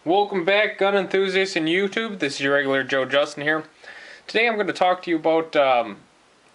Welcome back, gun enthusiasts in YouTube. This is your regular Joe Justin here. Today I'm going to talk to you about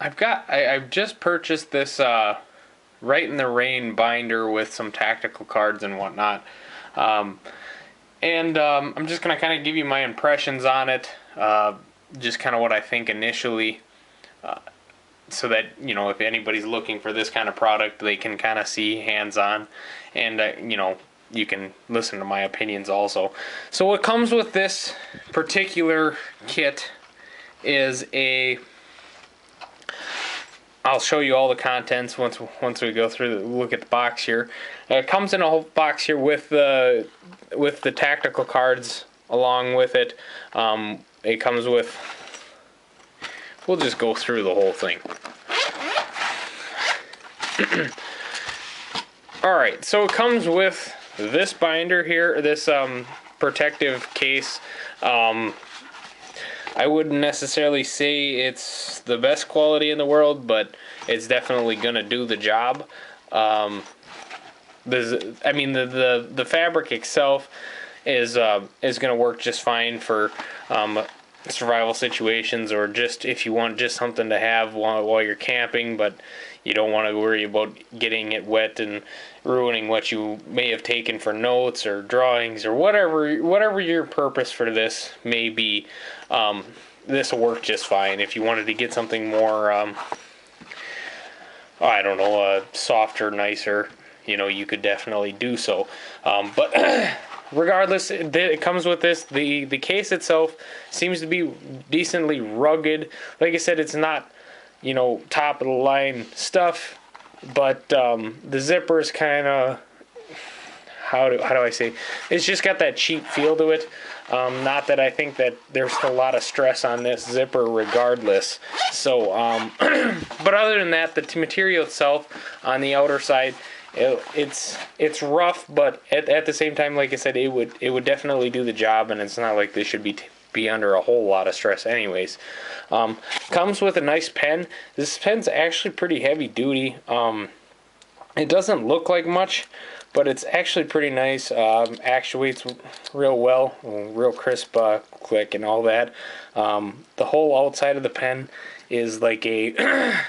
I've just purchased this Rite in the Rain binder with some tactical cards and whatnot, I'm just going to kind of give you my impressions on it, just kind of what I think initially, so that if anybody's looking for this kind of product, they can kind of see hands-on, and you can listen to my opinions also. So what comes with this particular kit is I'll show you all the contents once we go through look at the box here. It comes in a whole box here with the tactical cards along with it. It comes with, we'll just go through the whole thing. Alright, so it comes with this binder here, this protective case. I wouldn't necessarily say it's the best quality in the world, but it's definitely gonna do the job. The fabric itself is gonna work just fine for survival situations, or just if you want just something to have while you're camping, but you don't want to worry about getting it wet and ruining what you may have taken for notes or drawings or whatever your purpose for this may be. This will work just fine. If you wanted to get something more, I don't know, softer, nicer, you could definitely do so. But regardless, it comes with this. The case itself seems to be decently rugged. Like I said, it's not top of the line stuff, but the zipper is kind of, how do I say, it's just got that cheap feel to it. Not that I think that there's a lot of stress on this zipper regardless. So but other than that, the material itself on the outer side, it's rough, but at the same time, like I said, it would definitely do the job, and it's not like this should be under a whole lot of stress anyways. Comes with a nice pen. This pen's actually pretty heavy duty. It doesn't look like much, but it's actually pretty nice. Actuates real well, real crisp click and all that. The whole outside of the pen is like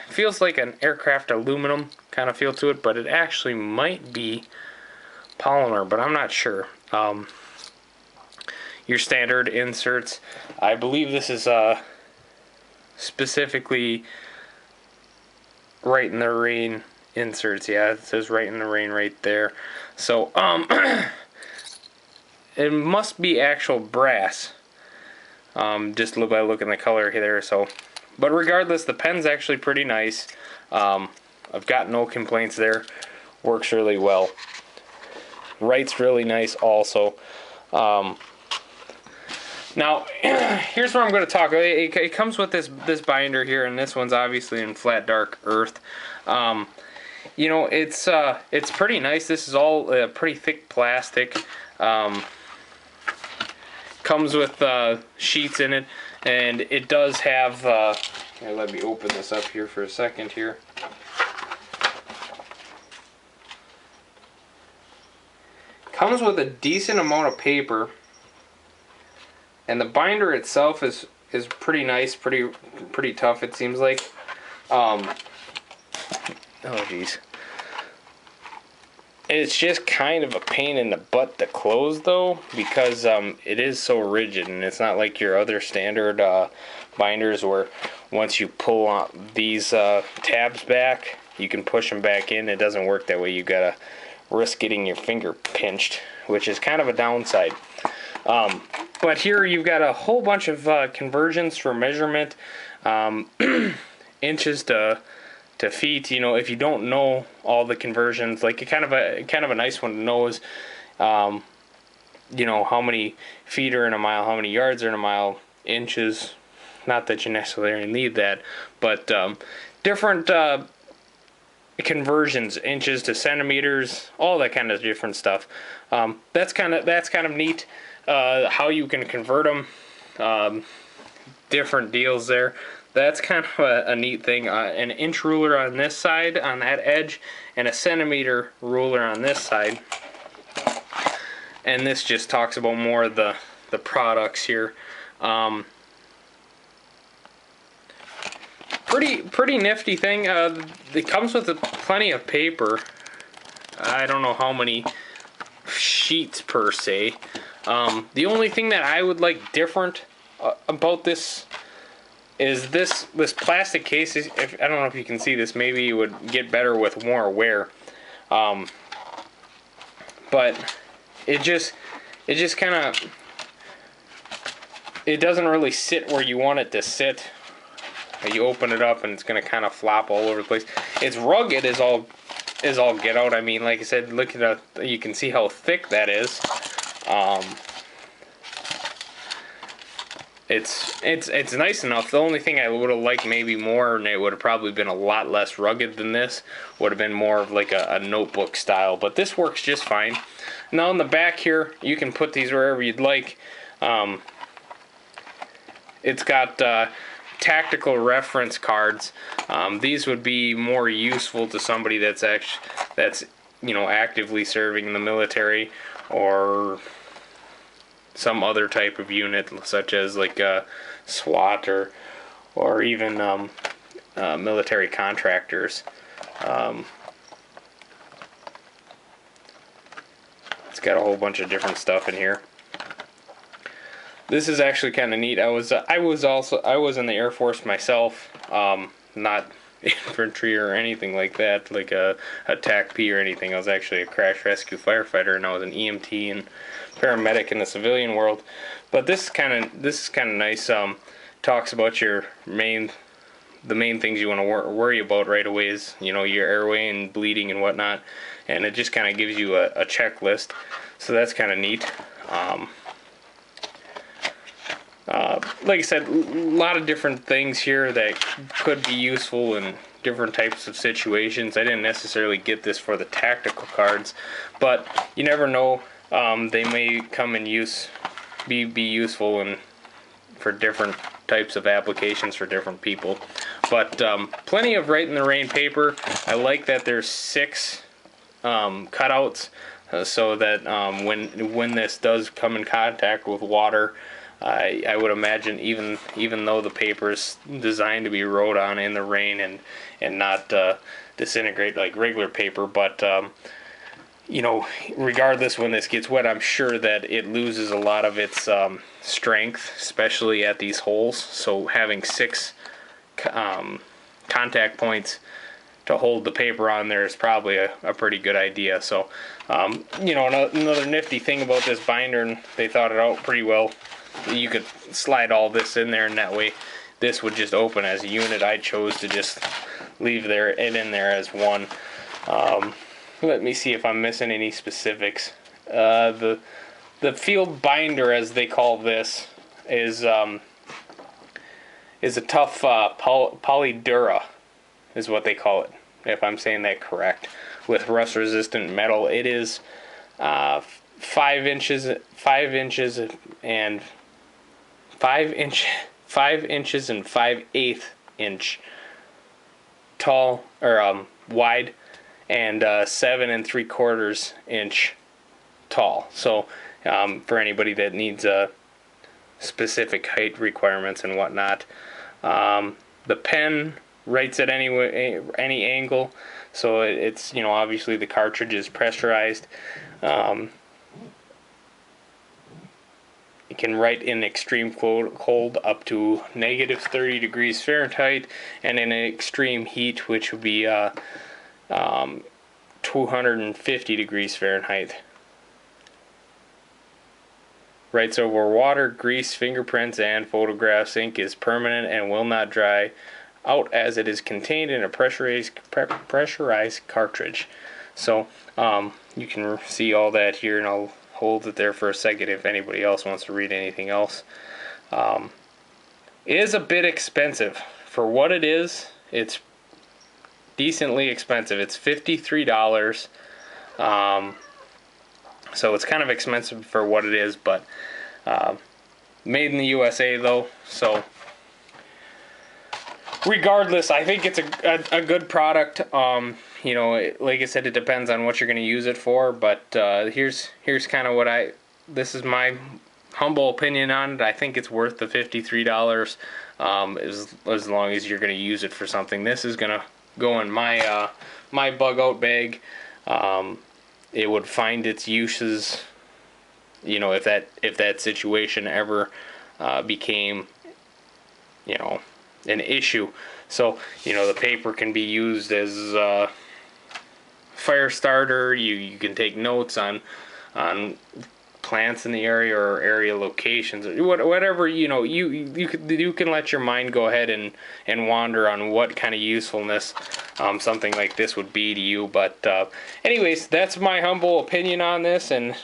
feels like an aircraft aluminum kind of feel to it, but it actually might be polymer, but I'm not sure. Your standard inserts. I believe this is specifically Rite in the Rain inserts. Yeah, it says Rite in the Rain right there. So it must be actual brass. Just by looking at the color there. So, but regardless, the pen's actually pretty nice. I've got no complaints there. Works really well. Rite's really nice also. Now, here's where I'm going to talk. It comes with this binder here, and this one's obviously in flat dark earth. It's pretty nice. This is all pretty thick plastic. Comes with sheets in it, and it does have. Here, let me open this up here for a second here. Comes with a decent amount of paper. And the binder itself is pretty nice, pretty tough, it seems like. Oh geez. It's just kind of a pain in the butt to close though, because it is so rigid, and it's not like your other standard binders where once you pull on these tabs back, you can push them back in. It doesn't work that way. You gotta risk getting your finger pinched, which is kind of a downside. But here you've got a whole bunch of conversions for measurement, inches to feet. If you don't know all the conversions, like kind of a nice one to know is, how many feet are in a mile, how many yards are in a mile, inches. Not that you necessarily need that, but different conversions, inches to centimeters, all that kind of different stuff. That's kind of neat. How you can convert them, different deals there. That's kind of a neat thing. An inch ruler on this side, on that edge, and a centimeter ruler on this side. and this just talks about more of the products here. Pretty nifty thing. It comes with plenty of paper. I don't know how many sheets per se. The only thing that I would like different about this is this plastic case. I don't know if you can see this. Maybe it would get better with more wear. But it just kind of, it doesn't really sit where you want it to sit. You open it up and it's going to kind of flop all over the place. It's rugged as all get out. I mean, like I said, look at you can see how thick that is. It's nice enough. The only thing I would have liked maybe more, and it would have probably been a lot less rugged than this, would have been more of like a notebook style. But this works just fine. Now in the back here, you can put these wherever you'd like. It's got tactical reference cards. These would be more useful to somebody that's actively serving in the military, or some other type of unit, such as like SWAT or even military contractors. It's got a whole bunch of different stuff in here. This is actually kind of neat. I was in the Air Force myself, not infantry or anything like that, like a TAC-P or anything. I was actually a crash rescue firefighter, and I was an EMT and paramedic in the civilian world. But this is kind of nice. Talks about the main things you want to worry about right away is, your airway and bleeding and whatnot, and it just kind of gives you a checklist. So that's kind of neat. Like I said, a lot of different things here that could be useful in different types of situations. I didn't necessarily get this for the tactical cards, but you never know. They may come in be useful for different types of applications for different people. But plenty of Rite in the Rain paper. I like that there's 6 cutouts, so that when this does come in contact with water, I would imagine even though the paper is designed to be wrote on in the rain and not disintegrate like regular paper, but regardless, when this gets wet, I'm sure that it loses a lot of its strength, especially at these holes. So having 6 contact points to hold the paper on there is probably a pretty good idea. So another nifty thing about this binder, and they thought it out pretty well, you could slide all this in there, and that way this would just open as a unit. I chose to just leave it in there as one. Let me see if I'm missing any specifics. The field binder, as they call this, is a tough polydura, is what they call it, if I'm saying that correct, with rust-resistant metal. It is 5 inches and 5/8 inch tall, or wide, and 7 3/4 inch tall. So for anybody that needs specific height requirements and whatnot, the pen writes at any angle, so it's obviously the cartridge is pressurized. It can write in extreme cold up to -30 degrees Fahrenheit, and in extreme heat, which would be 250 degrees Fahrenheit. Writes over water, grease, fingerprints, and photographs. Ink is permanent and will not dry out, as it is contained in a pressurized cartridge. So you can see all that here, and I'll hold it there for a second if anybody else wants to read anything else. It is a bit expensive for what it is. It's decently expensive. It's $53. So it's kind of expensive for what it is, but made in the USA though. So regardless, I think it's a good product. Like I said, it depends on what you're going to use it for, but here's kind of what this is my humble opinion on it. I think it's worth the $53, as long as you're going to use it for something. This is going to go in my my bug out bag. It would find its uses, you know, if that situation ever became, you know, an issue. So, you know, the paper can be used as fire starter. You can take notes on plants in the area or area locations, whatever, you know. You can let your mind go ahead and wander on what kind of usefulness something like this would be to you. But anyways, that's my humble opinion on this, and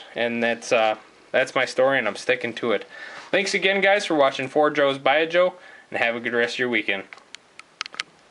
that's my story, and I'm sticking to it. Thanks again, guys, for watching 4 Joes by a Joe, and have a good rest of your weekend.